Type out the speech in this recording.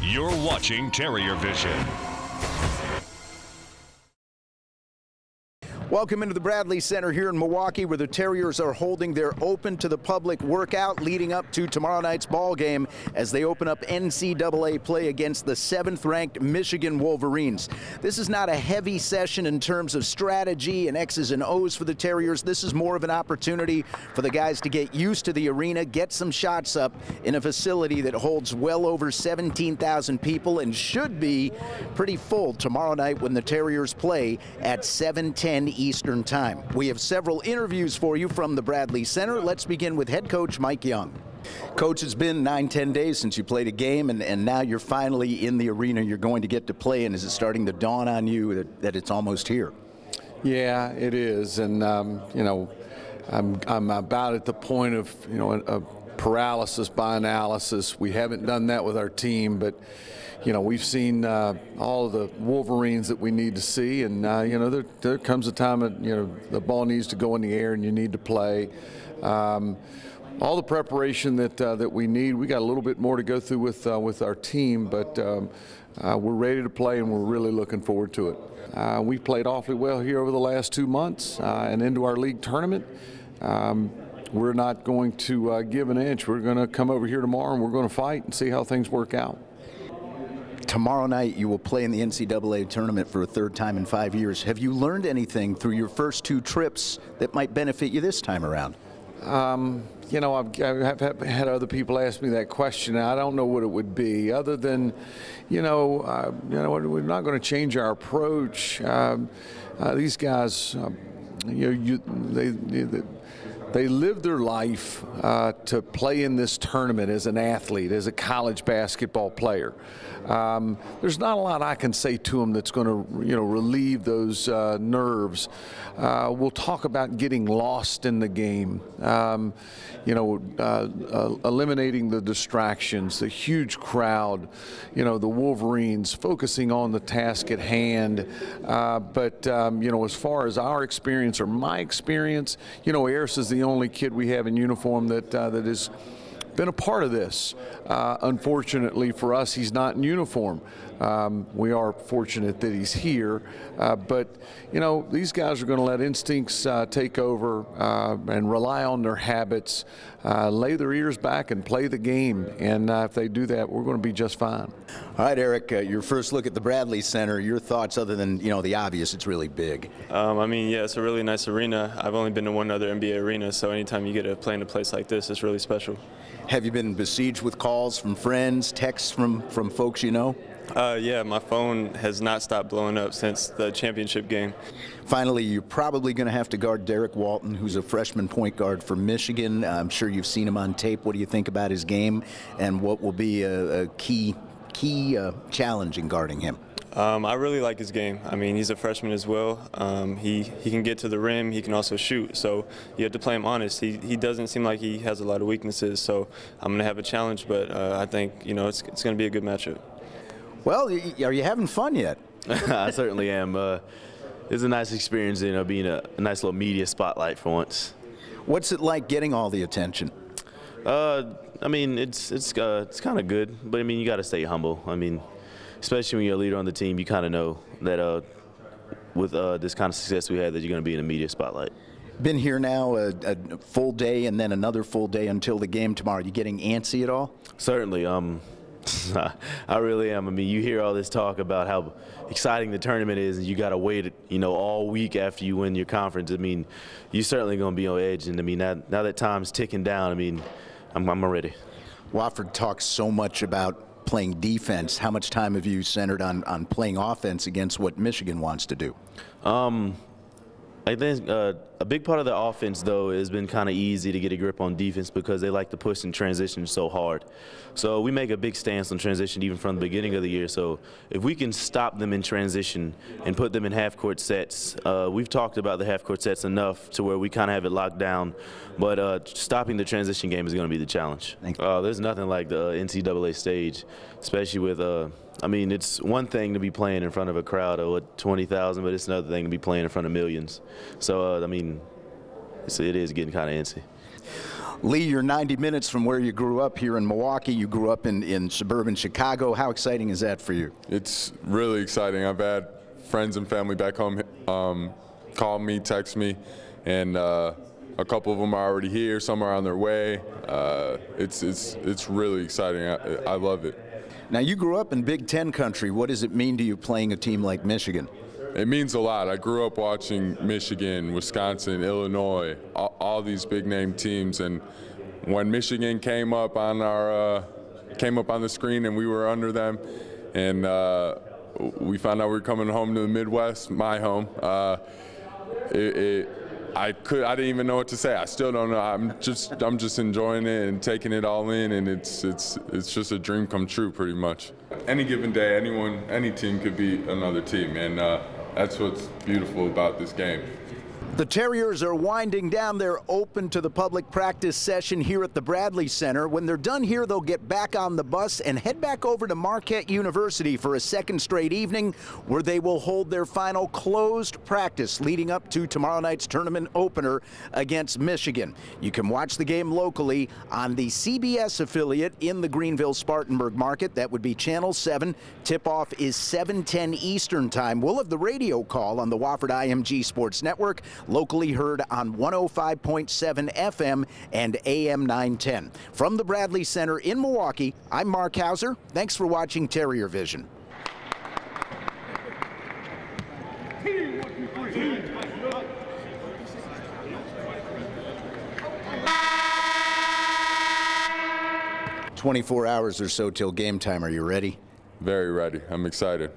You're watching TerrierVision. Welcome into the Bradley Center here in Milwaukee, where the Terriers are holding their open to the public workout leading up to tomorrow night's ball game as they open up NCAA play against the 7th-ranked Michigan Wolverines. This is not a heavy session in terms of strategy and X's and O's for the Terriers. This is more of an opportunity for the guys to get used to the arena, get some shots up in a facility that holds well over 17,000 people and should be pretty full tomorrow night when the Terriers play at 7:10 Eastern Time. We have several interviews for you from the Bradley Center. Let's begin with head coach Mike Young. Coach, it's been 9-10 days since you played a game, and now you're finally in the arena you're going to get to play in. Is it starting to dawn on you that it's almost here? Yeah, it is, and you know, I'm about at the point of a paralysis by analysis. We haven't done that with our team, but we've seen all of the Wolverines that we need to see, and there comes a time that the ball needs to go in the air and you need to play. All the preparation that we need. We got a little bit more to go through with our team, but we're ready to play and we're really looking forward to it. We've played awfully well here over the last 2 months and into our league tournament. We're not going to give an inch. We're going to come over here tomorrow and we're going to fight and see how things work out. Tomorrow night you will play in the NCAA Tournament for a 3rd time in 5 years. Have you learned anything through your first 2 trips that might benefit you this time around? I've had other people ask me that question. I don't know what it would be, other than, we're not going to change our approach. These guys, they live their life to play in this tournament as an athlete, as a college basketball player. There's not a lot I can say to them that's going to, relieve those nerves. We'll talk about getting lost in the game, eliminating the distractions, the huge crowd, the Wolverines, focusing on the task at hand. But as far as our experience or my experience, Eris is the only kid we have in uniform that has been a part of this. Unfortunately for us, he's not in uniform. We are fortunate that he's here, but these guys are going to let instincts take over and rely on their habits, lay their ears back and play the game, and if they do that, we're going to be just fine. All right, Eric, your first look at the Bradley Center, your thoughts other than the obvious, it's really big. Yeah, it's a really nice arena. I've only been to one other NBA arena, so anytime you get to play in a place like this, it's really special. Have you been besieged with calls from friends, texts from folks you know? Yeah, my phone has not stopped blowing up since the championship game. Finally, you're probably going to have to guard Derek Walton, who's a freshman point guard for Michigan. I'm sure you've seen him on tape. What do you think about his game, and what will be a key challenge in guarding him? I really like his game. I mean, he's a freshman as well. He can get to the rim. He can also shoot. So you have to play him honest. He doesn't seem like he has a lot of weaknesses. So I'm going to have a challenge, but I think it's going to be a good matchup. Well, are you having fun yet? I certainly am. It's a nice experience, being a nice little media spotlight for once. What's it like getting all the attention? It's kind of good, but you got to stay humble. Especially when you're a leader on the team, you kind of know that with this kind of success we had, that you're going to be in a media spotlight. Been here now a full day and then another full day until the game tomorrow. You getting antsy at all? Certainly. I really am. You hear all this talk about how exciting the tournament is, and you got to wait, all week after you win your conference. You're certainly going to be on edge, and now that time's ticking down. I'm ready. Wofford talks so much about playing defense. How much time have you centered on playing offense against what Michigan wants to do? I think a big part of the offense, though, has been kind of easy to get a grip on defense because they like to push and transition so hard. So we make a big stance on transition even from the beginning of the year. So if we can stop them in transition and put them in half-court sets, we've talked about the half-court sets enough to where we kind of have it locked down. But stopping the transition game is going to be the challenge. There's nothing like the NCAA stage, especially with it's one thing to be playing in front of a crowd of 20,000, but it's another thing to be playing in front of millions. So, it is getting kind of antsy. Lee, you're 90 minutes from where you grew up here in Milwaukee. You grew up in suburban Chicago. How exciting is that for you? It's really exciting. I've had friends and family back home call me, text me, and a couple of them are already here. Some are on their way. It's really exciting. I love it. Now, you grew up in Big Ten country. What does it mean to you playing a team like Michigan? It means a lot. I grew up watching Michigan, Wisconsin, Illinois, all these big-name teams, and when Michigan came up on the screen and we were under them, and we found out we were coming home to the Midwest, my home. I didn't even know what to say. I still don't know. I'm just enjoying it and taking it all in, and it's just a dream come true, pretty much. Any given day, any team could be another team, and that's what's beautiful about this game. The Terriers are winding down their open to the public practice session here at the Bradley Center. When they're done here, they'll get back on the bus and head back over to Marquette University for a second straight evening where they will hold their final closed practice leading up to tomorrow night's tournament opener against Michigan. You can watch the game locally on the CBS affiliate in the Greenville-Spartanburg market. That would be Channel 7. Tip-off is 7:10 Eastern Time. We'll have the radio call on the Wofford IMG Sports Network, locally heard on 105.7 FM and AM 910. From the Bradley Center in Milwaukee, I'm Mark Hauser. Thanks for watching Terrier Vision. "24 hours or so till game time. Are you ready?" Very ready. I'm excited.